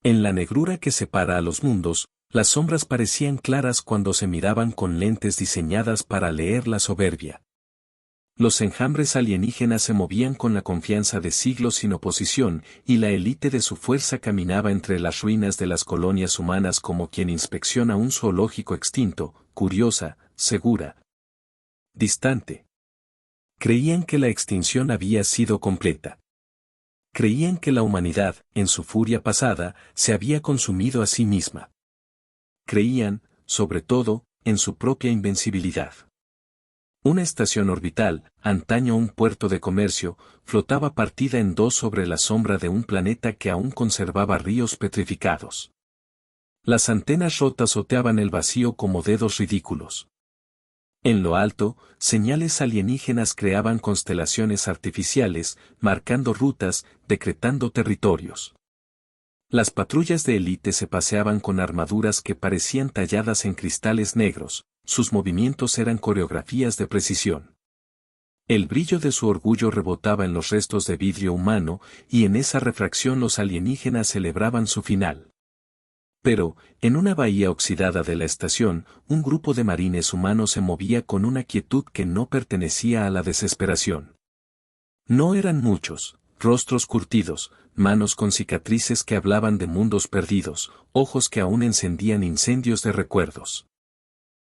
En la negrura que separa a los mundos, las sombras parecían claras cuando se miraban con lentes diseñadas para leer la soberbia. Los enjambres alienígenas se movían con la confianza de siglos sin oposición, y la élite de su fuerza caminaba entre las ruinas de las colonias humanas como quien inspecciona un zoológico extinto, curiosa, segura, distante. Creían que la extinción había sido completa. Creían que la humanidad, en su furia pasada, se había consumido a sí misma. Creían, sobre todo, en su propia invencibilidad. Una estación orbital, antaño un puerto de comercio, flotaba partida en dos sobre la sombra de un planeta que aún conservaba ríos petrificados. Las antenas rotas oteaban el vacío como dedos ridículos. En lo alto, señales alienígenas creaban constelaciones artificiales, marcando rutas, decretando territorios. Las patrullas de élite se paseaban con armaduras que parecían talladas en cristales negros, sus movimientos eran coreografías de precisión. El brillo de su orgullo rebotaba en los restos de vidrio humano, y en esa refracción los alienígenas celebraban su final. Pero, en una bahía oxidada de la estación, un grupo de marines humanos se movía con una quietud que no pertenecía a la desesperación. No eran muchos, rostros curtidos, manos con cicatrices que hablaban de mundos perdidos, ojos que aún encendían incendios de recuerdos.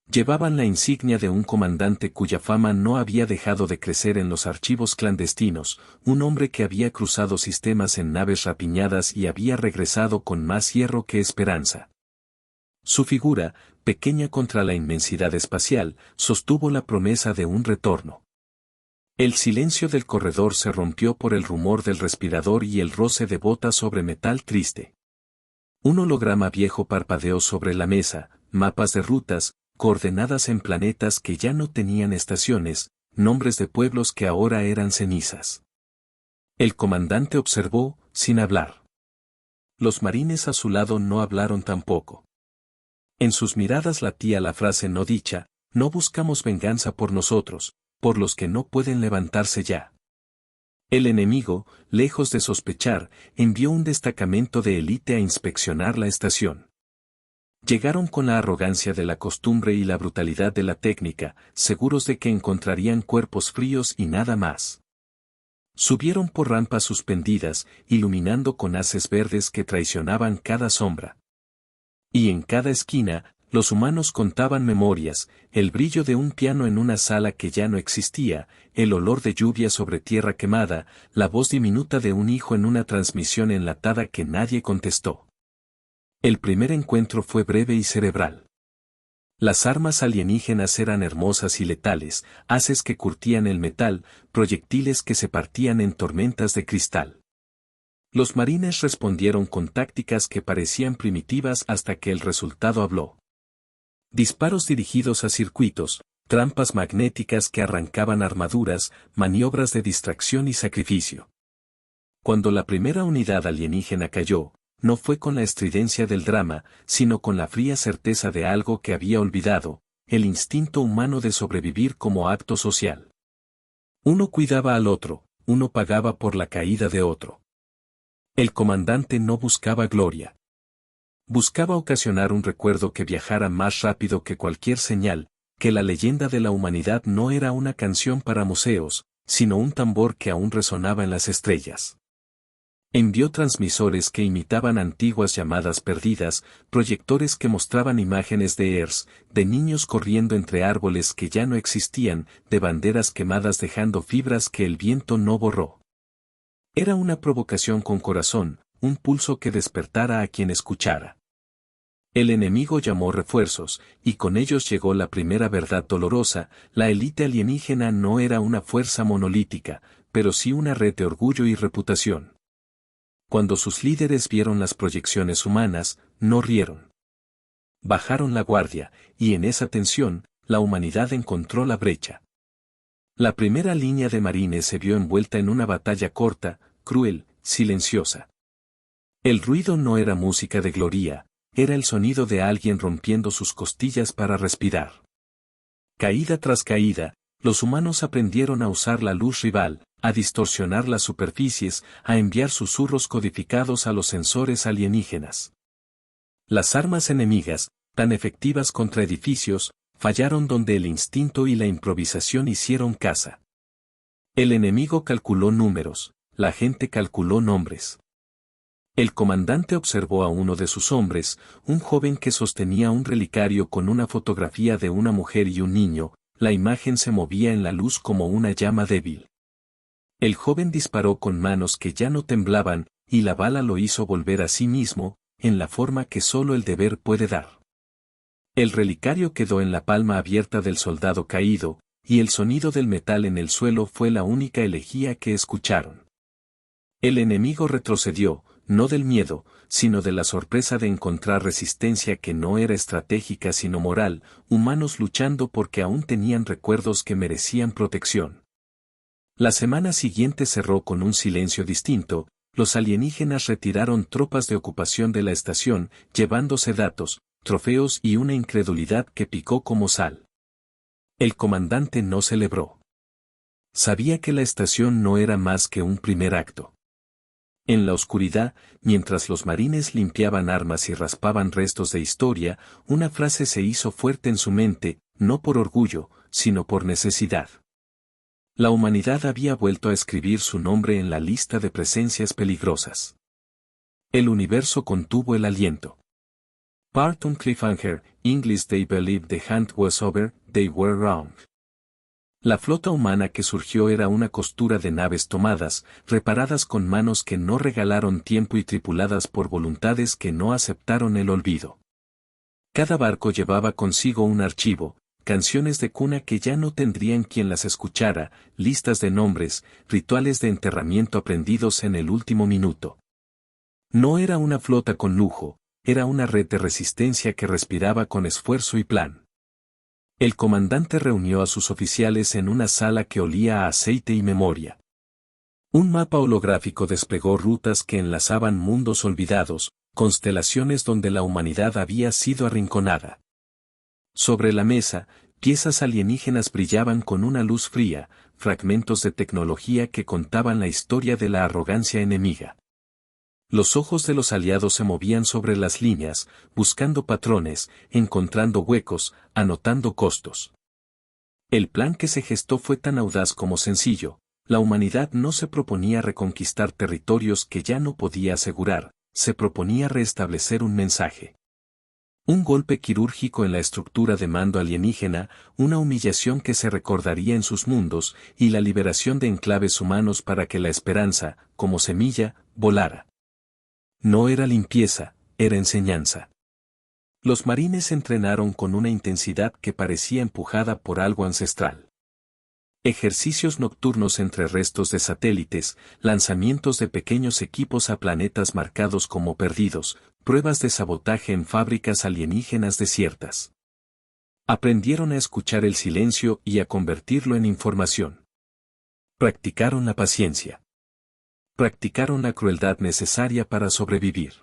Llevaban la insignia de un comandante cuya fama no había dejado de crecer en los archivos clandestinos, un hombre que había cruzado sistemas en naves rapiñadas y había regresado con más hierro que esperanza. Su figura, pequeña contra la inmensidad espacial, sostuvo la promesa de un retorno. El silencio del corredor se rompió por el rumor del respirador y el roce de botas sobre metal triste. Un holograma viejo parpadeó sobre la mesa, mapas de rutas, coordenadas en planetas que ya no tenían estaciones, nombres de pueblos que ahora eran cenizas. El comandante observó, sin hablar. Los marines a su lado no hablaron tampoco. En sus miradas latía la frase no dicha, no buscamos venganza por nosotros, por los que no pueden levantarse ya. El enemigo, lejos de sospechar, envió un destacamento de élite a inspeccionar la estación. Llegaron con la arrogancia de la costumbre y la brutalidad de la técnica, seguros de que encontrarían cuerpos fríos y nada más. Subieron por rampas suspendidas, iluminando con haces verdes que traicionaban cada sombra. Y en cada esquina, los humanos contaban memorias, el brillo de un piano en una sala que ya no existía, el olor de lluvia sobre tierra quemada, la voz diminuta de un hijo en una transmisión enlatada que nadie contestó. El primer encuentro fue breve y cerebral. Las armas alienígenas eran hermosas y letales, haces que curtían el metal, proyectiles que se partían en tormentas de cristal. Los marines respondieron con tácticas que parecían primitivas hasta que el resultado habló. Disparos dirigidos a circuitos, trampas magnéticas que arrancaban armaduras, maniobras de distracción y sacrificio. Cuando la primera unidad alienígena cayó, no fue con la estridencia del drama, sino con la fría certeza de algo que había olvidado, el instinto humano de sobrevivir como acto social. Uno cuidaba al otro, uno pagaba por la caída de otro. El comandante no buscaba gloria. Buscaba ocasionar un recuerdo que viajara más rápido que cualquier señal, que la leyenda de la humanidad no era una canción para museos, sino un tambor que aún resonaba en las estrellas. Envió transmisores que imitaban antiguas llamadas perdidas, proyectores que mostraban imágenes de ERS, de niños corriendo entre árboles que ya no existían, de banderas quemadas dejando fibras que el viento no borró. Era una provocación con corazón, un pulso que despertara a quien escuchara. El enemigo llamó refuerzos, y con ellos llegó la primera verdad dolorosa: la élite alienígena no era una fuerza monolítica, pero sí una red de orgullo y reputación. Cuando sus líderes vieron las proyecciones humanas, no rieron. Bajaron la guardia, y en esa tensión, la humanidad encontró la brecha. La primera línea de marines se vio envuelta en una batalla corta, cruel, silenciosa. El ruido no era música de gloria, era el sonido de alguien rompiendo sus costillas para respirar. Caída tras caída, los humanos aprendieron a usar la luz rival, a distorsionar las superficies, a enviar susurros codificados a los sensores alienígenas. Las armas enemigas, tan efectivas contra edificios, fallaron donde el instinto y la improvisación hicieron caza. El enemigo calculó números, la gente calculó nombres. El comandante observó a uno de sus hombres, un joven que sostenía un relicario con una fotografía de una mujer y un niño. La imagen se movía en la luz como una llama débil. El joven disparó con manos que ya no temblaban, y la bala lo hizo volver a sí mismo, en la forma que solo el deber puede dar. El relicario quedó en la palma abierta del soldado caído, y el sonido del metal en el suelo fue la única elegía que escucharon. El enemigo retrocedió, no del miedo, sino de la sorpresa de encontrar resistencia que no era estratégica sino moral, humanos luchando porque aún tenían recuerdos que merecían protección. La semana siguiente cerró con un silencio distinto. Los alienígenas retiraron tropas de ocupación de la estación, llevándose datos, trofeos y una incredulidad que picó como sal. El comandante no celebró. Sabía que la estación no era más que un primer acto. En la oscuridad, mientras los marines limpiaban armas y raspaban restos de historia, una frase se hizo fuerte en su mente, no por orgullo, sino por necesidad. La humanidad había vuelto a escribir su nombre en la lista de presencias peligrosas. El universo contuvo el aliento. Part on cliffhanger, English they believed the hunt was over, they were wrong. La flota humana que surgió era una costura de naves tomadas, reparadas con manos que no regalaron tiempo y tripuladas por voluntades que no aceptaron el olvido. Cada barco llevaba consigo un archivo, canciones de cuna que ya no tendrían quien las escuchara, listas de nombres, rituales de enterramiento aprendidos en el último minuto. No era una flota con lujo, era una red de resistencia que respiraba con esfuerzo y plan. El comandante reunió a sus oficiales en una sala que olía a aceite y memoria. Un mapa holográfico desplegó rutas que enlazaban mundos olvidados, constelaciones donde la humanidad había sido arrinconada. Sobre la mesa, piezas alienígenas brillaban con una luz fría, fragmentos de tecnología que contaban la historia de la arrogancia enemiga. Los ojos de los aliados se movían sobre las líneas, buscando patrones, encontrando huecos, anotando costos. El plan que se gestó fue tan audaz como sencillo. La humanidad no se proponía reconquistar territorios que ya no podía asegurar, se proponía restablecer un mensaje. Un golpe quirúrgico en la estructura de mando alienígena, una humillación que se recordaría en sus mundos, y la liberación de enclaves humanos para que la esperanza, como semilla, volara. No era limpieza, era enseñanza. Los marines entrenaron con una intensidad que parecía empujada por algo ancestral. Ejercicios nocturnos entre restos de satélites, lanzamientos de pequeños equipos a planetas marcados como perdidos, pruebas de sabotaje en fábricas alienígenas desiertas. Aprendieron a escuchar el silencio y a convertirlo en información. Practicaron la paciencia. Practicaron la crueldad necesaria para sobrevivir.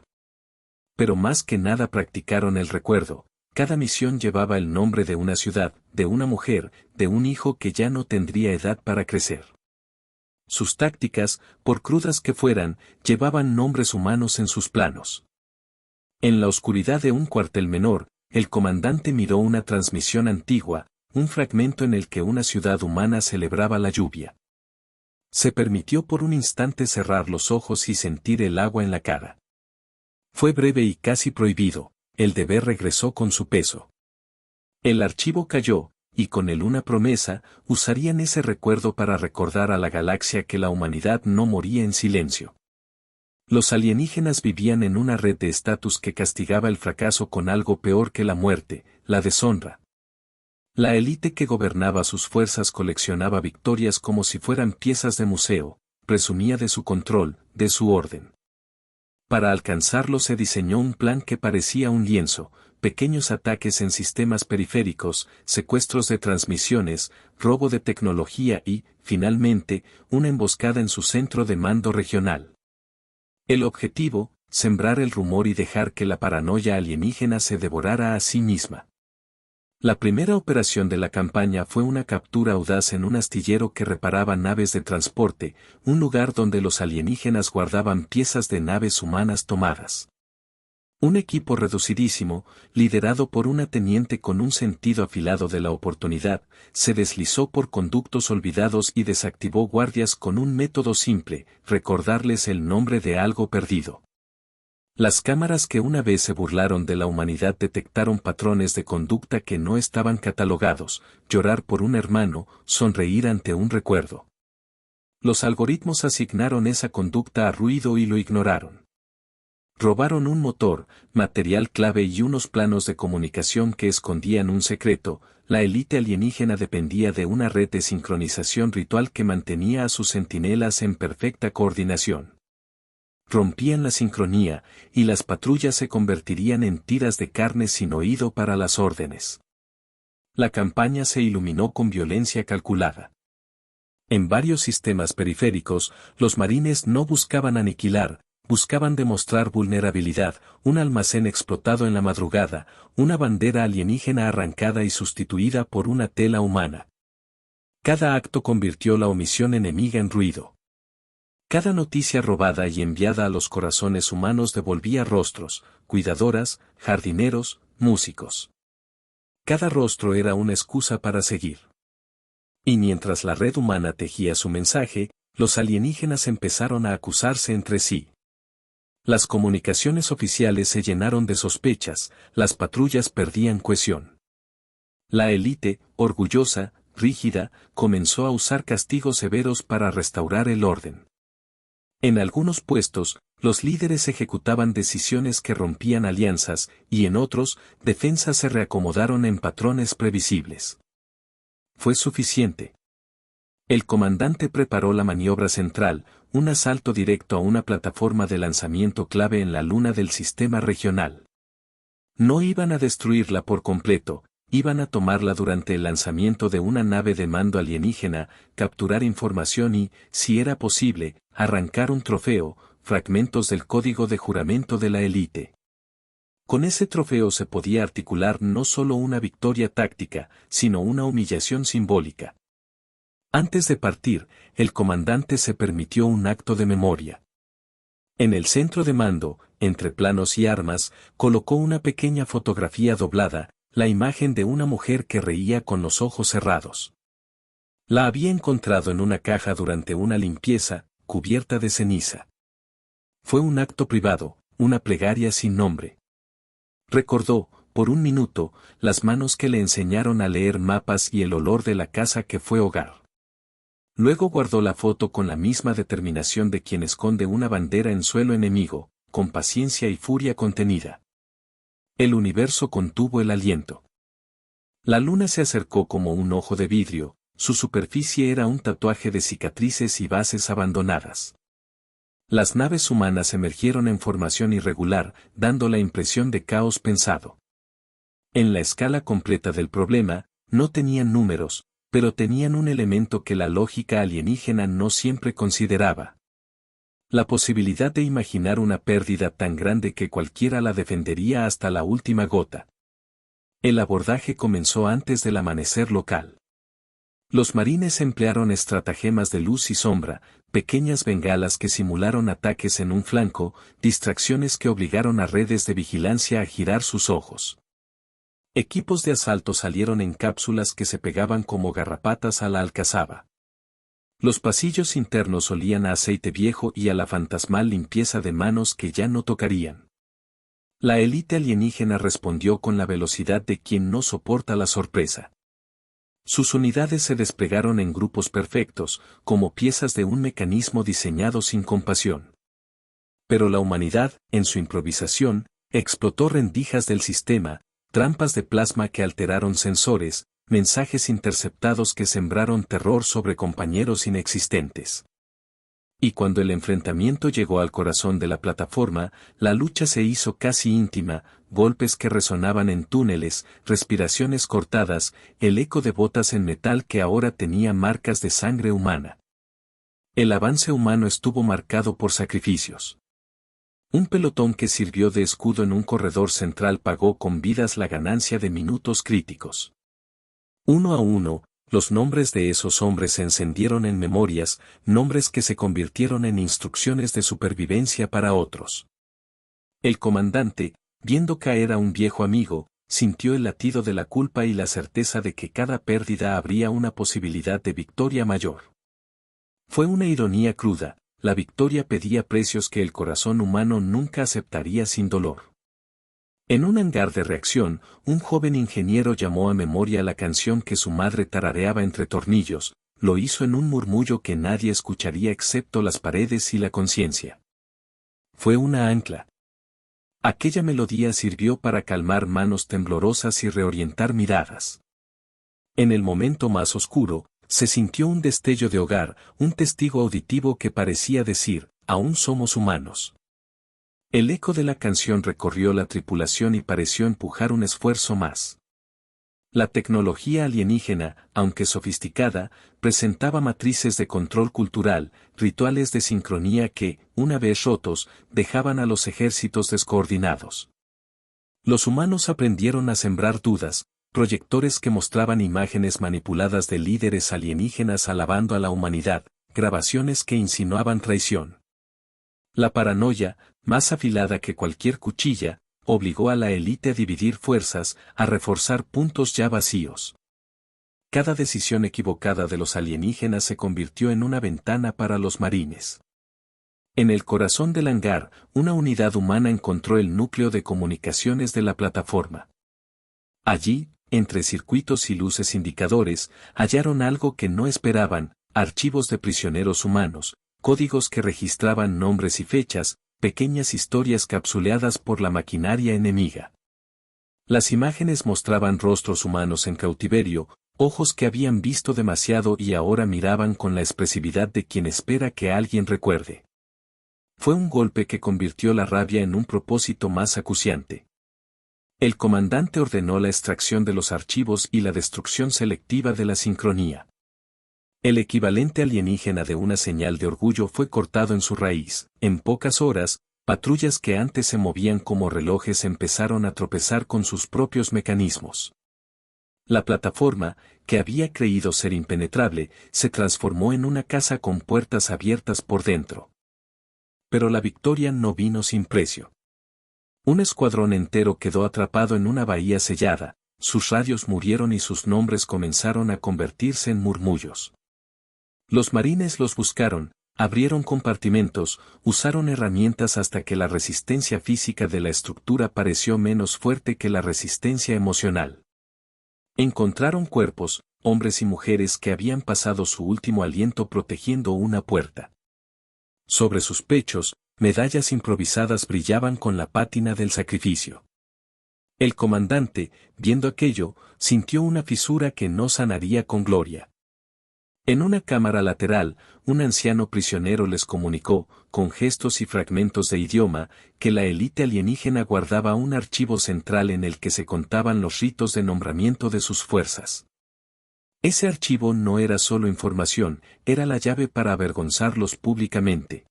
Pero más que nada practicaron el recuerdo. Cada misión llevaba el nombre de una ciudad, de una mujer, de un hijo que ya no tendría edad para crecer. Sus tácticas, por crudas que fueran, llevaban nombres humanos en sus planos. En la oscuridad de un cuartel menor, el comandante miró una transmisión antigua, un fragmento en el que una ciudad humana celebraba la lluvia. Se permitió por un instante cerrar los ojos y sentir el agua en la cara. Fue breve y casi prohibido, el deber regresó con su peso. El archivo cayó, y con él una promesa, usarían ese recuerdo para recordar a la galaxia que la humanidad no moría en silencio. Los alienígenas vivían en una red de estatus que castigaba el fracaso con algo peor que la muerte, la deshonra. La élite que gobernaba sus fuerzas coleccionaba victorias como si fueran piezas de museo, presumía de su control, de su orden. Para alcanzarlo se diseñó un plan que parecía un lienzo, pequeños ataques en sistemas periféricos, secuestros de transmisiones, robo de tecnología y, finalmente, una emboscada en su centro de mando regional. El objetivo, sembrar el rumor y dejar que la paranoia alienígena se devorara a sí misma. La primera operación de la campaña fue una captura audaz en un astillero que reparaba naves de transporte, un lugar donde los alienígenas guardaban piezas de naves humanas tomadas. Un equipo reducidísimo, liderado por una teniente con un sentido afilado de la oportunidad, se deslizó por conductos olvidados y desactivó guardias con un método simple: recordarles el nombre de algo perdido. Las cámaras que una vez se burlaron de la humanidad detectaron patrones de conducta que no estaban catalogados: llorar por un hermano, sonreír ante un recuerdo. Los algoritmos asignaron esa conducta a ruido y lo ignoraron. Robaron un motor, material clave y unos planos de comunicación que escondían un secreto. La élite alienígena dependía de una red de sincronización ritual que mantenía a sus centinelas en perfecta coordinación. Rompían la sincronía, y las patrullas se convertirían en tiras de carne sin oído para las órdenes. La campaña se iluminó con violencia calculada. En varios sistemas periféricos, los marines no buscaban aniquilar, buscaban demostrar vulnerabilidad: un almacén explotado en la madrugada, una bandera alienígena arrancada y sustituida por una tela humana. Cada acto convirtió la omisión enemiga en ruido. Cada noticia robada y enviada a los corazones humanos devolvía rostros: cuidadoras, jardineros, músicos. Cada rostro era una excusa para seguir. Y mientras la red humana tejía su mensaje, los alienígenas empezaron a acusarse entre sí. Las comunicaciones oficiales se llenaron de sospechas, las patrullas perdían cohesión. La élite, orgullosa, rígida, comenzó a usar castigos severos para restaurar el orden. En algunos puestos, los líderes ejecutaban decisiones que rompían alianzas, y en otros, defensas se reacomodaron en patrones previsibles. Fue suficiente. El comandante preparó la maniobra central, un asalto directo a una plataforma de lanzamiento clave en la luna del sistema regional. No iban a destruirla por completo, iban a tomarla durante el lanzamiento de una nave de mando alienígena, capturar información y, si era posible, arrancar un trofeo: fragmentos del código de juramento de la élite. Con ese trofeo se podía articular no solo una victoria táctica, sino una humillación simbólica. Antes de partir, el comandante se permitió un acto de memoria. En el centro de mando, entre planos y armas, colocó una pequeña fotografía doblada, la imagen de una mujer que reía con los ojos cerrados. La había encontrado en una caja durante una limpieza, cubierta de ceniza. Fue un acto privado, una plegaria sin nombre. Recordó, por un minuto, las manos que le enseñaron a leer mapas y el olor de la casa que fue hogar. Luego guardó la foto con la misma determinación de quien esconde una bandera en suelo enemigo, con paciencia y furia contenida. El universo contuvo el aliento. La luna se acercó como un ojo de vidrio, su superficie era un tatuaje de cicatrices y bases abandonadas. Las naves humanas emergieron en formación irregular, dando la impresión de caos pensado. En la escala completa del problema, no tenían números, pero tenían un elemento que la lógica alienígena no siempre consideraba: la posibilidad de imaginar una pérdida tan grande que cualquiera la defendería hasta la última gota. El abordaje comenzó antes del amanecer local. Los marines emplearon estratagemas de luz y sombra, pequeñas bengalas que simularon ataques en un flanco, distracciones que obligaron a redes de vigilancia a girar sus ojos. Equipos de asalto salieron en cápsulas que se pegaban como garrapatas a la alcazaba. Los pasillos internos olían a aceite viejo y a la fantasmal limpieza de manos que ya no tocarían. La élite alienígena respondió con la velocidad de quien no soporta la sorpresa. Sus unidades se desplegaron en grupos perfectos, como piezas de un mecanismo diseñado sin compasión. Pero la humanidad, en su improvisación, explotó rendijas del sistema, trampas de plasma que alteraron sensores, mensajes interceptados que sembraron terror sobre compañeros inexistentes. Y cuando el enfrentamiento llegó al corazón de la plataforma, la lucha se hizo casi íntima: golpes que resonaban en túneles, respiraciones cortadas, el eco de botas en metal que ahora tenía marcas de sangre humana. El avance humano estuvo marcado por sacrificios. Un pelotón que sirvió de escudo en un corredor central pagó con vidas la ganancia de minutos críticos. Uno a uno, los nombres de esos hombres se encendieron en memorias, nombres que se convirtieron en instrucciones de supervivencia para otros. El comandante, viendo caer a un viejo amigo, sintió el latido de la culpa y la certeza de que cada pérdida habría una posibilidad de victoria mayor. Fue una ironía cruda. La victoria pedía precios que el corazón humano nunca aceptaría sin dolor. En un hangar de reacción, un joven ingeniero llamó a memoria la canción que su madre tarareaba entre tornillos, lo hizo en un murmullo que nadie escucharía excepto las paredes y la conciencia. Fue una ancla. Aquella melodía sirvió para calmar manos temblorosas y reorientar miradas. En el momento más oscuro, se sintió un destello de hogar, un testigo auditivo que parecía decir, aún somos humanos. El eco de la canción recorrió la tripulación y pareció empujar un esfuerzo más. La tecnología alienígena, aunque sofisticada, presentaba matrices de control cultural, rituales de sincronía que, una vez rotos, dejaban a los ejércitos descoordinados. Los humanos aprendieron a sembrar dudas, proyectores que mostraban imágenes manipuladas de líderes alienígenas alabando a la humanidad, grabaciones que insinuaban traición. La paranoia, más afilada que cualquier cuchilla, obligó a la élite a dividir fuerzas, a reforzar puntos ya vacíos. Cada decisión equivocada de los alienígenas se convirtió en una ventana para los marines. En el corazón del hangar, una unidad humana encontró el núcleo de comunicaciones de la plataforma. Allí, entre circuitos y luces indicadores, hallaron algo que no esperaban, archivos de prisioneros humanos, códigos que registraban nombres y fechas, pequeñas historias capsuleadas por la maquinaria enemiga. Las imágenes mostraban rostros humanos en cautiverio, ojos que habían visto demasiado y ahora miraban con la expresividad de quien espera que alguien recuerde. Fue un golpe que convirtió la rabia en un propósito más acuciante. El comandante ordenó la extracción de los archivos y la destrucción selectiva de la sincronía. El equivalente alienígena de una señal de orgullo fue cortado en su raíz. En pocas horas, patrullas que antes se movían como relojes empezaron a tropezar con sus propios mecanismos. La plataforma, que había creído ser impenetrable, se transformó en una casa con puertas abiertas por dentro. Pero la victoria no vino sin precio. Un escuadrón entero quedó atrapado en una bahía sellada, sus radios murieron y sus nombres comenzaron a convertirse en murmullos. Los marines los buscaron, abrieron compartimentos, usaron herramientas hasta que la resistencia física de la estructura pareció menos fuerte que la resistencia emocional. Encontraron cuerpos, hombres y mujeres que habían pasado su último aliento protegiendo una puerta. Sobre sus pechos, medallas improvisadas brillaban con la pátina del sacrificio. El comandante, viendo aquello, sintió una fisura que no sanaría con gloria. En una cámara lateral, un anciano prisionero les comunicó, con gestos y fragmentos de idioma, que la élite alienígena guardaba un archivo central en el que se contaban los ritos de nombramiento de sus fuerzas. Ese archivo no era solo información, era la llave para avergonzarlos públicamente.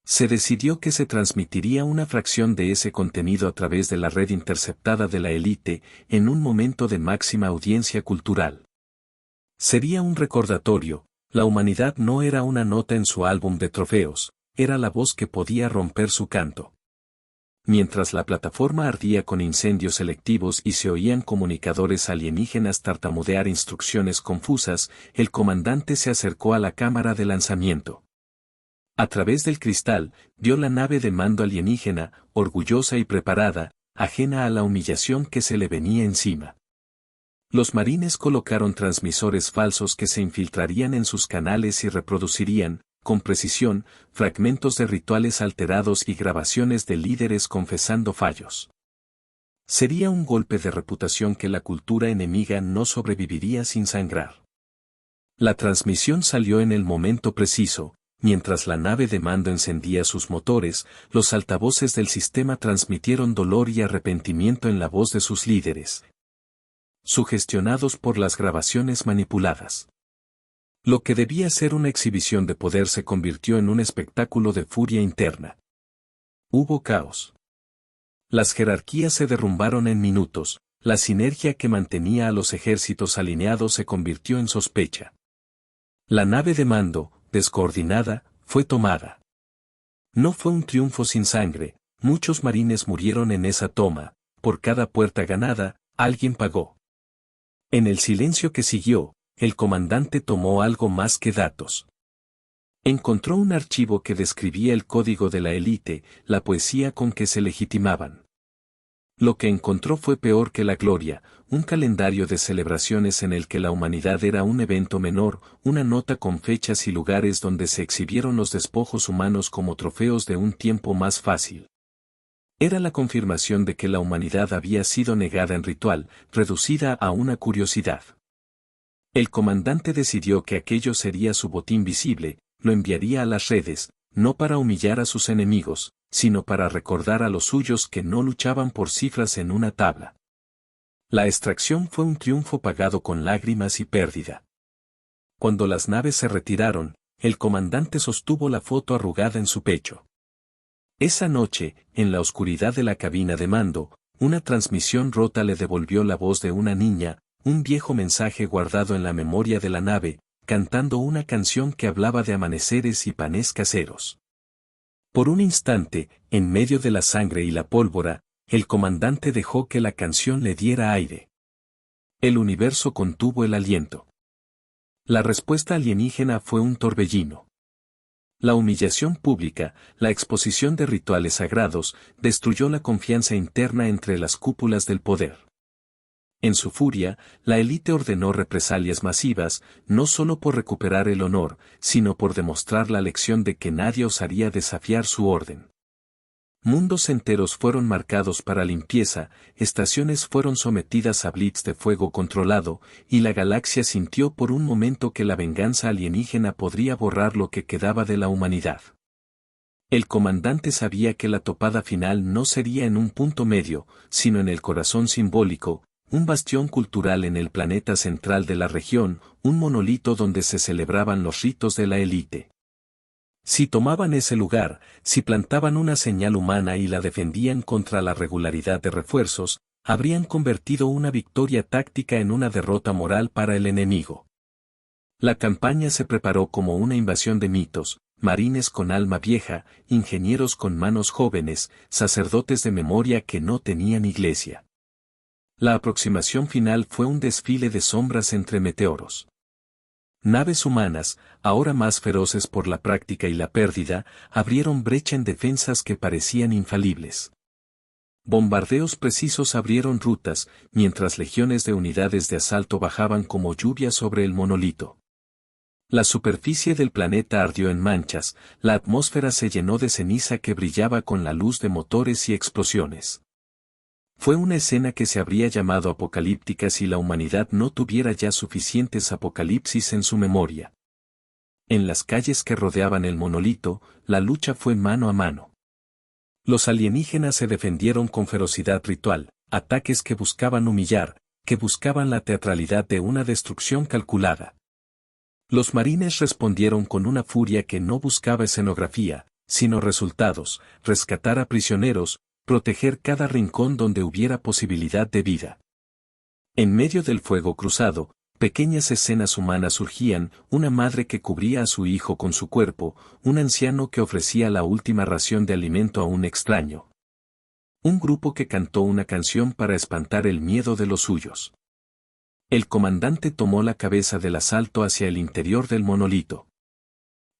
Se decidió que se transmitiría una fracción de ese contenido a través de la red interceptada de la élite, en un momento de máxima audiencia cultural. Sería un recordatorio, la humanidad no era una nota en su álbum de trofeos, era la voz que podía romper su canto. Mientras la plataforma ardía con incendios selectivos y se oían comunicadores alienígenas tartamudear instrucciones confusas, el comandante se acercó a la cámara de lanzamiento. A través del cristal, vio la nave de mando alienígena, orgullosa y preparada, ajena a la humillación que se le venía encima. Los marines colocaron transmisores falsos que se infiltrarían en sus canales y reproducirían, con precisión, fragmentos de rituales alterados y grabaciones de líderes confesando fallos. Sería un golpe de reputación que la cultura enemiga no sobreviviría sin sangrar. La transmisión salió en el momento preciso. Mientras la nave de mando encendía sus motores, los altavoces del sistema transmitieron dolor y arrepentimiento en la voz de sus líderes, sugestionados por las grabaciones manipuladas. Lo que debía ser una exhibición de poder se convirtió en un espectáculo de furia interna. Hubo caos. Las jerarquías se derrumbaron en minutos, la sinergia que mantenía a los ejércitos alineados se convirtió en sospecha. La nave de mando, descoordinada, fue tomada. No fue un triunfo sin sangre, muchos marines murieron en esa toma, por cada puerta ganada, alguien pagó. En el silencio que siguió, el comandante tomó algo más que datos. Encontró un archivo que describía el código de la élite, la poesía con que se legitimaban. Lo que encontró fue peor que la gloria, un calendario de celebraciones en el que la humanidad era un evento menor, una nota con fechas y lugares donde se exhibieron los despojos humanos como trofeos de un tiempo más fácil. Era la confirmación de que la humanidad había sido negada en ritual, reducida a una curiosidad. El comandante decidió que aquello sería su botín visible, lo enviaría a las redes, no para humillar a sus enemigos, sino para recordar a los suyos que no luchaban por cifras en una tabla. La extracción fue un triunfo pagado con lágrimas y pérdida. Cuando las naves se retiraron, el comandante sostuvo la foto arrugada en su pecho. Esa noche, en la oscuridad de la cabina de mando, una transmisión rota le devolvió la voz de una niña, un viejo mensaje guardado en la memoria de la nave, cantando una canción que hablaba de amaneceres y panes caseros. Por un instante, en medio de la sangre y la pólvora, el comandante dejó que la canción le diera aire. El universo contuvo el aliento. La respuesta alienígena fue un torbellino. La humillación pública, la exposición de rituales sagrados, destruyó la confianza interna entre las cúpulas del poder. En su furia, la élite ordenó represalias masivas, no solo por recuperar el honor, sino por demostrar la lección de que nadie osaría desafiar su orden. Mundos enteros fueron marcados para limpieza, estaciones fueron sometidas a blitz de fuego controlado, y la galaxia sintió por un momento que la venganza alienígena podría borrar lo que quedaba de la humanidad. El comandante sabía que la topada final no sería en un punto medio, sino en el corazón simbólico, un bastión cultural en el planeta central de la región, un monolito donde se celebraban los ritos de la élite. Si tomaban ese lugar, si plantaban una señal humana y la defendían contra la regularidad de refuerzos, habrían convertido una victoria táctica en una derrota moral para el enemigo. La campaña se preparó como una invasión de mitos, marines con alma vieja, ingenieros con manos jóvenes, sacerdotes de memoria que no tenían iglesia. La aproximación final fue un desfile de sombras entre meteoros. Naves humanas, ahora más feroces por la práctica y la pérdida, abrieron brecha en defensas que parecían infalibles. Bombardeos precisos abrieron rutas, mientras legiones de unidades de asalto bajaban como lluvia sobre el monolito. La superficie del planeta ardió en manchas, la atmósfera se llenó de ceniza que brillaba con la luz de motores y explosiones. Fue una escena que se habría llamado apocalíptica si la humanidad no tuviera ya suficientes apocalipsis en su memoria. En las calles que rodeaban el monolito, la lucha fue mano a mano. Los alienígenas se defendieron con ferocidad ritual, ataques que buscaban humillar, que buscaban la teatralidad de una destrucción calculada. Los marines respondieron con una furia que no buscaba escenografía, sino resultados, rescatar a prisioneros, proteger cada rincón donde hubiera posibilidad de vida. En medio del fuego cruzado, pequeñas escenas humanas surgían, una madre que cubría a su hijo con su cuerpo, un anciano que ofrecía la última ración de alimento a un extraño. Un grupo que cantó una canción para espantar el miedo de los suyos. El comandante tomó la cabeza del asalto hacia el interior del monolito.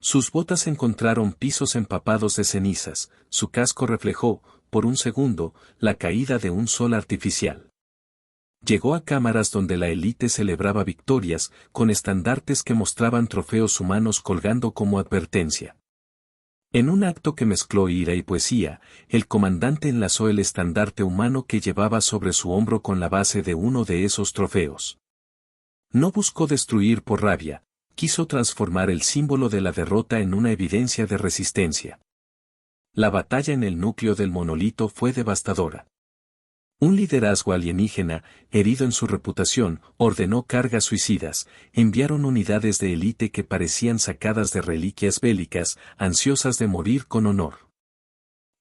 Sus botas encontraron pisos empapados de cenizas, su casco reflejó, por un segundo, la caída de un sol artificial. Llegó a cámaras donde la élite celebraba victorias, con estandartes que mostraban trofeos humanos colgando como advertencia. En un acto que mezcló ira y poesía, el comandante enlazó el estandarte humano que llevaba sobre su hombro con la base de uno de esos trofeos. No buscó destruir por rabia, quiso transformar el símbolo de la derrota en una evidencia de resistencia. La batalla en el núcleo del monolito fue devastadora. Un liderazgo alienígena, herido en su reputación, ordenó cargas suicidas, enviaron unidades de élite que parecían sacadas de reliquias bélicas, ansiosas de morir con honor.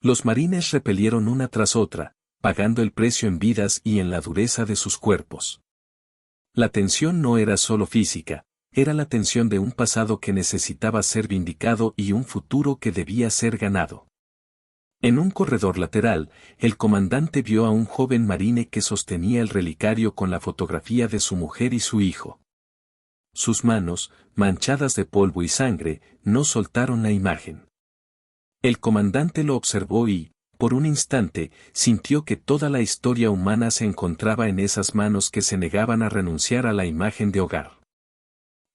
Los marines repelieron una tras otra, pagando el precio en vidas y en la dureza de sus cuerpos. La tensión no era solo física, era la tensión de un pasado que necesitaba ser vindicado y un futuro que debía ser ganado. En un corredor lateral, el comandante vio a un joven marine que sostenía el relicario con la fotografía de su mujer y su hijo. Sus manos, manchadas de polvo y sangre, no soltaron la imagen. El comandante lo observó y, por un instante, sintió que toda la historia humana se encontraba en esas manos que se negaban a renunciar a la imagen de hogar.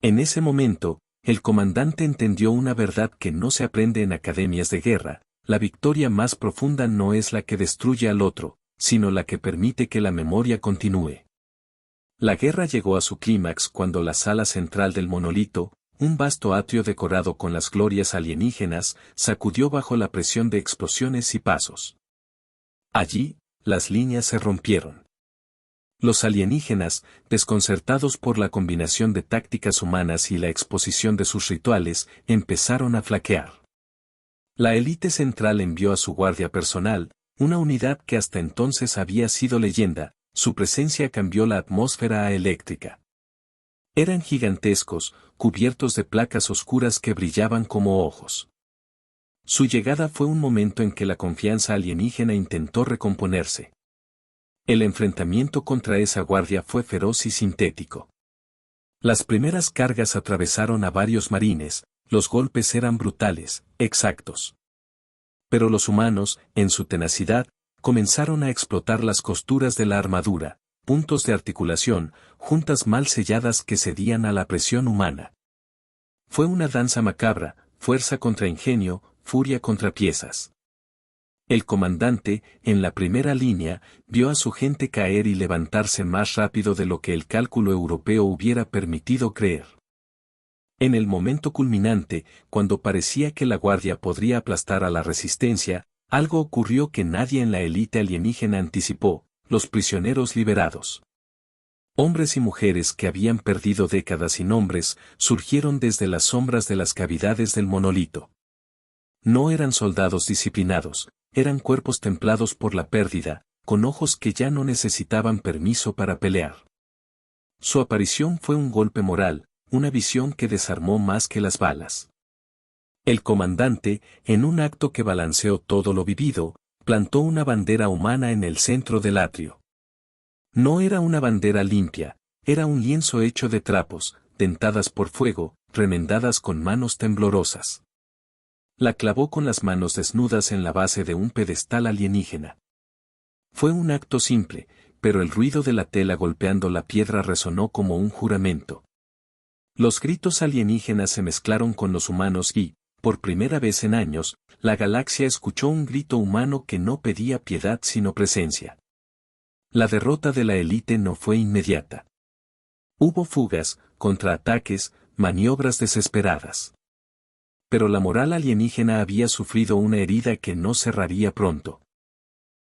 En ese momento, el comandante entendió una verdad que no se aprende en academias de guerra: la victoria más profunda no es la que destruye al otro, sino la que permite que la memoria continúe. La guerra llegó a su clímax cuando la sala central del monolito, un vasto atrio decorado con las glorias alienígenas, sacudió bajo la presión de explosiones y pasos. Allí, las líneas se rompieron. Los alienígenas, desconcertados por la combinación de tácticas humanas y la exposición de sus rituales, empezaron a flaquear. La élite central envió a su guardia personal, una unidad que hasta entonces había sido leyenda. Su presencia cambió la atmósfera a eléctrica. Eran gigantescos, cubiertos de placas oscuras que brillaban como ojos. Su llegada fue un momento en que la confianza alienígena intentó recomponerse. El enfrentamiento contra esa guardia fue feroz y sintético. Las primeras cargas atravesaron a varios marines, los golpes eran brutales, exactos. Pero los humanos, en su tenacidad, comenzaron a explotar las costuras de la armadura, puntos de articulación, juntas mal selladas que cedían a la presión humana. Fue una danza macabra, fuerza contra ingenio, furia contra piezas. El comandante, en la primera línea, vio a su gente caer y levantarse más rápido de lo que el cálculo europeo hubiera permitido creer. En el momento culminante, cuando parecía que la guardia podría aplastar a la resistencia, algo ocurrió que nadie en la élite alienígena anticipó: los prisioneros liberados. Hombres y mujeres que habían perdido décadas sin nombres, surgieron desde las sombras de las cavidades del monolito. No eran soldados disciplinados, eran cuerpos templados por la pérdida, con ojos que ya no necesitaban permiso para pelear. Su aparición fue un golpe moral, una visión que desarmó más que las balas. El comandante, en un acto que balanceó todo lo vivido, plantó una bandera humana en el centro del atrio. No era una bandera limpia, era un lienzo hecho de trapos, dentadas por fuego, remendadas con manos temblorosas. La clavó con las manos desnudas en la base de un pedestal alienígena. Fue un acto simple, pero el ruido de la tela golpeando la piedra resonó como un juramento. Los gritos alienígenas se mezclaron con los humanos y, por primera vez en años, la galaxia escuchó un grito humano que no pedía piedad sino presencia. La derrota de la élite no fue inmediata. Hubo fugas, contraataques, maniobras desesperadas. Pero la moral alienígena había sufrido una herida que no cerraría pronto.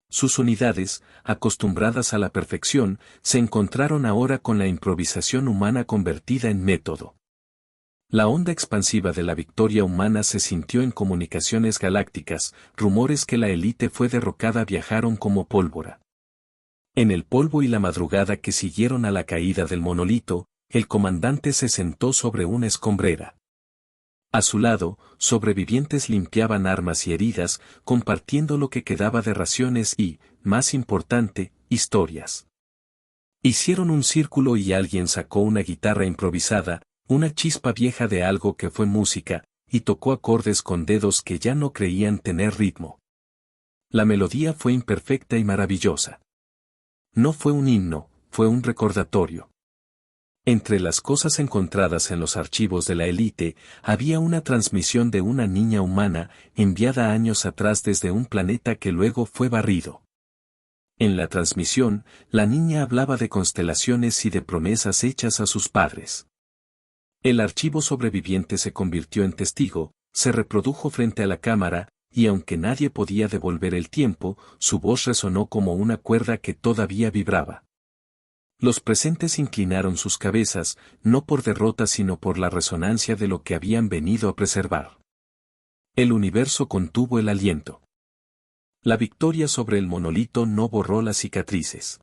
Sus unidades, acostumbradas a la perfección, se encontraron ahora con la improvisación humana convertida en método. La onda expansiva de la victoria humana se sintió en comunicaciones galácticas, rumores que la élite fue derrocada viajaron como pólvora. En el polvo y la madrugada que siguieron a la caída del monolito, el comandante se sentó sobre una escombrera. A su lado, sobrevivientes limpiaban armas y heridas, compartiendo lo que quedaba de raciones y, más importante, historias. Hicieron un círculo y alguien sacó una guitarra improvisada, una chispa vieja de algo que fue música, y tocó acordes con dedos que ya no creían tener ritmo. La melodía fue imperfecta y maravillosa. No fue un himno, fue un recordatorio. Entre las cosas encontradas en los archivos de la élite, había una transmisión de una niña humana, enviada años atrás desde un planeta que luego fue barrido. En la transmisión, la niña hablaba de constelaciones y de promesas hechas a sus padres. El archivo sobreviviente se convirtió en testigo, se reprodujo frente a la cámara, y aunque nadie podía devolver el tiempo, su voz resonó como una cuerda que todavía vibraba. Los presentes inclinaron sus cabezas, no por derrota sino por la resonancia de lo que habían venido a preservar. El universo contuvo el aliento. La victoria sobre el monolito no borró las cicatrices.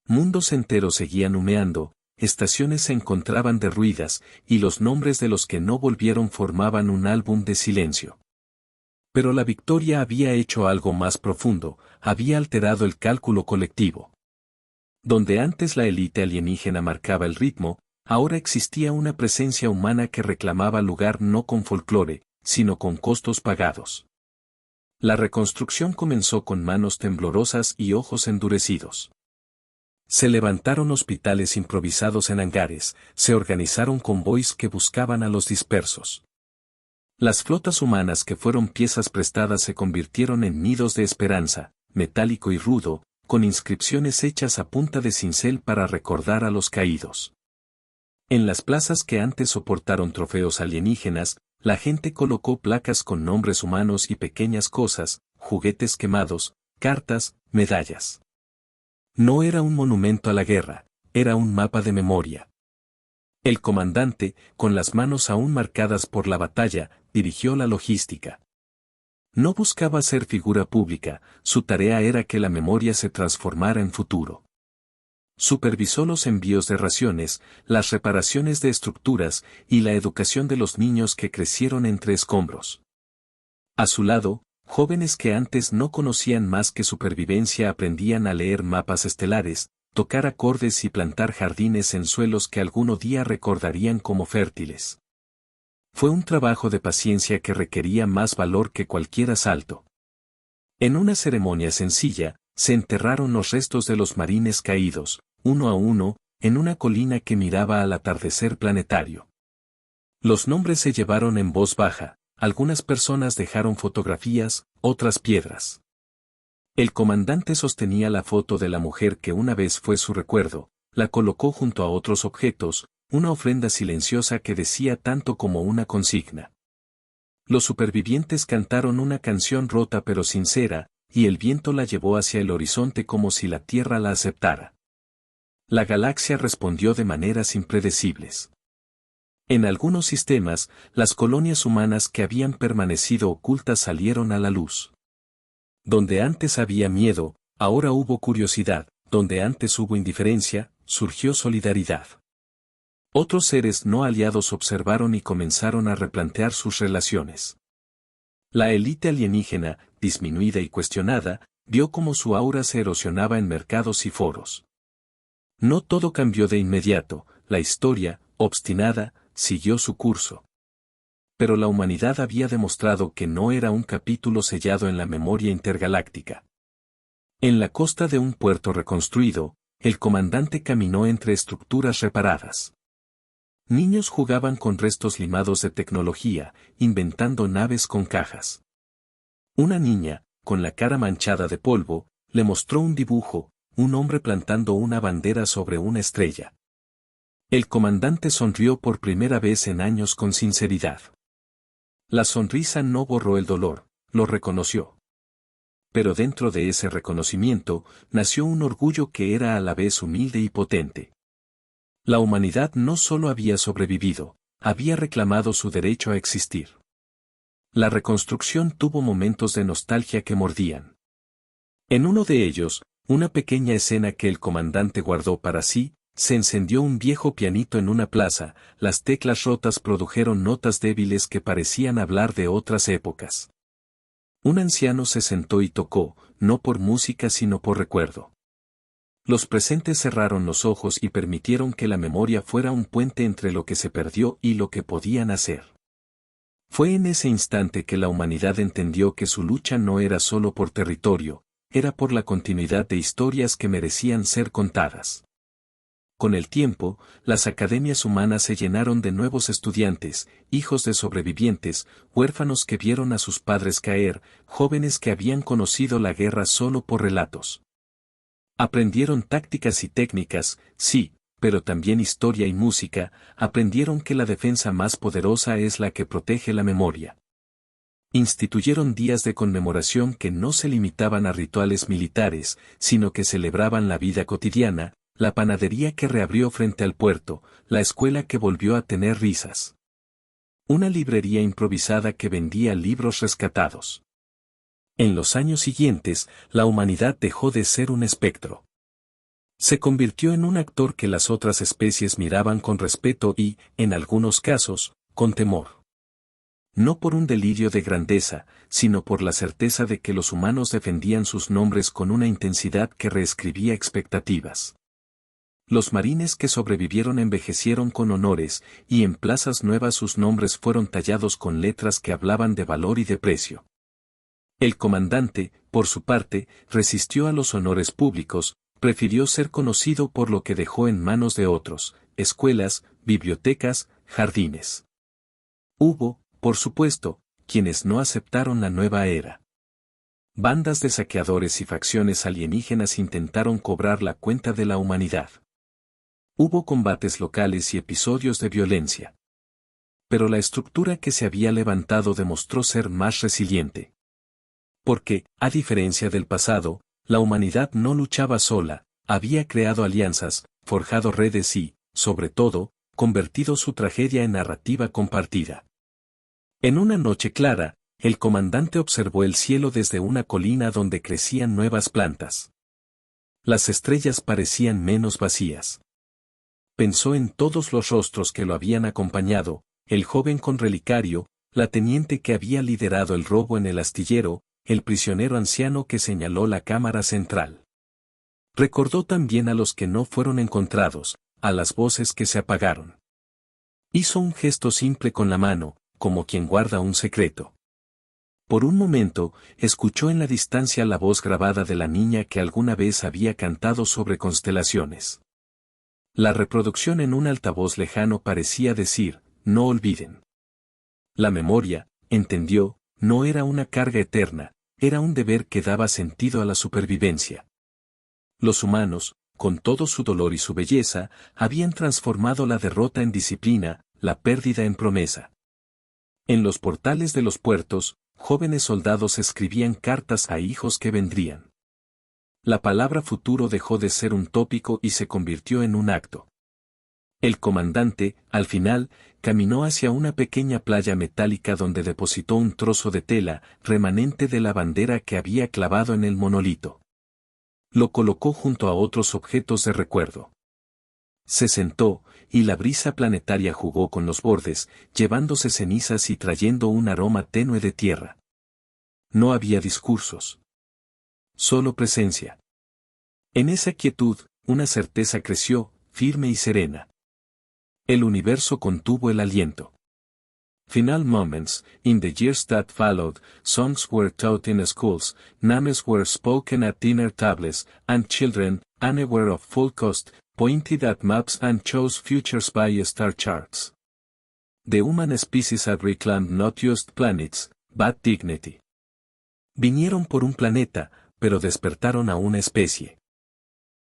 Mundos enteros seguían humeando, estaciones se encontraban derruidas, y los nombres de los que no volvieron formaban un álbum de silencio. Pero la victoria había hecho algo más profundo, había alterado el cálculo colectivo. Donde antes la élite alienígena marcaba el ritmo, ahora existía una presencia humana que reclamaba lugar no con folclore, sino con costos pagados. La reconstrucción comenzó con manos temblorosas y ojos endurecidos. Se levantaron hospitales improvisados en hangares, se organizaron convoys que buscaban a los dispersos. Las flotas humanas que fueron piezas prestadas se convirtieron en nidos de esperanza, metálico y rudo, con inscripciones hechas a punta de cincel para recordar a los caídos. En las plazas que antes soportaron trofeos alienígenas, la gente colocó placas con nombres humanos y pequeñas cosas, juguetes quemados, cartas, medallas. No era un monumento a la guerra, era un mapa de memoria. El comandante, con las manos aún marcadas por la batalla, dirigió la logística. No buscaba ser figura pública, su tarea era que la memoria se transformara en futuro. Supervisó los envíos de raciones, las reparaciones de estructuras y la educación de los niños que crecieron entre escombros. A su lado, jóvenes que antes no conocían más que supervivencia aprendían a leer mapas estelares, tocar acordes y plantar jardines en suelos que algún día recordarían como fértiles. Fue un trabajo de paciencia que requería más valor que cualquier asalto. En una ceremonia sencilla, se enterraron los restos de los marines caídos, uno a uno, en una colina que miraba al atardecer planetario. Los nombres se llevaron en voz baja, algunas personas dejaron fotografías, otras piedras. El comandante sostenía la foto de la mujer que una vez fue su recuerdo, la colocó junto a otros objetos, una ofrenda silenciosa que decía tanto como una consigna. Los supervivientes cantaron una canción rota pero sincera, y el viento la llevó hacia el horizonte como si la Tierra la aceptara. La galaxia respondió de maneras impredecibles. En algunos sistemas, las colonias humanas que habían permanecido ocultas salieron a la luz. Donde antes había miedo, ahora hubo curiosidad, donde antes hubo indiferencia, surgió solidaridad. Otros seres no aliados observaron y comenzaron a replantear sus relaciones. La élite alienígena, disminuida y cuestionada, vio cómo su aura se erosionaba en mercados y foros. No todo cambió de inmediato, la historia, obstinada, siguió su curso. Pero la humanidad había demostrado que no era un capítulo sellado en la memoria intergaláctica. En la costa de un puerto reconstruido, el comandante caminó entre estructuras reparadas. Niños jugaban con restos limados de tecnología, inventando naves con cajas. Una niña, con la cara manchada de polvo, le mostró un dibujo, un hombre plantando una bandera sobre una estrella. El comandante sonrió por primera vez en años con sinceridad. La sonrisa no borró el dolor, lo reconoció. Pero dentro de ese reconocimiento, nació un orgullo que era a la vez humilde y potente. La humanidad no solo había sobrevivido, había reclamado su derecho a existir. La reconstrucción tuvo momentos de nostalgia que mordían. En uno de ellos, una pequeña escena que el comandante guardó para sí, se encendió un viejo pianito en una plaza, las teclas rotas produjeron notas débiles que parecían hablar de otras épocas. Un anciano se sentó y tocó, no por música sino por recuerdo. Los presentes cerraron los ojos y permitieron que la memoria fuera un puente entre lo que se perdió y lo que podían hacer. Fue en ese instante que la humanidad entendió que su lucha no era solo por territorio, era por la continuidad de historias que merecían ser contadas. Con el tiempo, las academias humanas se llenaron de nuevos estudiantes, hijos de sobrevivientes, huérfanos que vieron a sus padres caer, jóvenes que habían conocido la guerra solo por relatos. Aprendieron tácticas y técnicas, sí, pero también historia y música, aprendieron que la defensa más poderosa es la que protege la memoria. Instituyeron días de conmemoración que no se limitaban a rituales militares, sino que celebraban la vida cotidiana, la panadería que reabrió frente al puerto, la escuela que volvió a tener risas. Una librería improvisada que vendía libros rescatados. En los años siguientes, la humanidad dejó de ser un espectro. Se convirtió en un actor que las otras especies miraban con respeto y, en algunos casos, con temor. No por un delirio de grandeza, sino por la certeza de que los humanos defendían sus nombres con una intensidad que reescribía expectativas. Los marines que sobrevivieron envejecieron con honores, y en plazas nuevas sus nombres fueron tallados con letras que hablaban de valor y de precio. El comandante, por su parte, resistió a los honores públicos, prefirió ser conocido por lo que dejó en manos de otros, escuelas, bibliotecas, jardines. Hubo, por supuesto, quienes no aceptaron la nueva era. Bandas de saqueadores y facciones alienígenas intentaron cobrar la cuenta de la humanidad. Hubo combates locales y episodios de violencia. Pero la estructura que se había levantado demostró ser más resiliente. Porque, a diferencia del pasado, la humanidad no luchaba sola, había creado alianzas, forjado redes y, sobre todo, convertido su tragedia en narrativa compartida. En una noche clara, el comandante observó el cielo desde una colina donde crecían nuevas plantas. Las estrellas parecían menos vacías. Pensó en todos los rostros que lo habían acompañado, el joven con relicario, la teniente que había liderado el robo en el astillero, el prisionero anciano que señaló la cámara central. Recordó también a los que no fueron encontrados, a las voces que se apagaron. Hizo un gesto simple con la mano, como quien guarda un secreto. Por un momento, escuchó en la distancia la voz grabada de la niña que alguna vez había cantado sobre constelaciones. La reproducción en un altavoz lejano parecía decir, no olviden. La memoria, entendió, no era una carga eterna, era un deber que daba sentido a la supervivencia. Los humanos, con todo su dolor y su belleza, habían transformado la derrota en disciplina, la pérdida en promesa. En los portales de los puertos, jóvenes soldados escribían cartas a hijos que vendrían. La palabra futuro dejó de ser un tópico y se convirtió en un acto. El comandante, al final, caminó hacia una pequeña playa metálica donde depositó un trozo de tela, remanente de la bandera que había clavado en el monolito. Lo colocó junto a otros objetos de recuerdo. Se sentó, y la brisa planetaria jugó con los bordes, llevándose cenizas y trayendo un aroma tenue de tierra. No había discursos. Solo presencia. En esa quietud, una certeza creció, firme y serena. El universo contuvo el aliento. Final moments, in the years that followed, songs were taught in schools, names were spoken at dinner tables, and children, unaware of full cost, pointed at maps and chose futures by star charts. The human species had reclaimed not just planets, but dignity. Vinieron por un planeta, pero despertaron a una especie.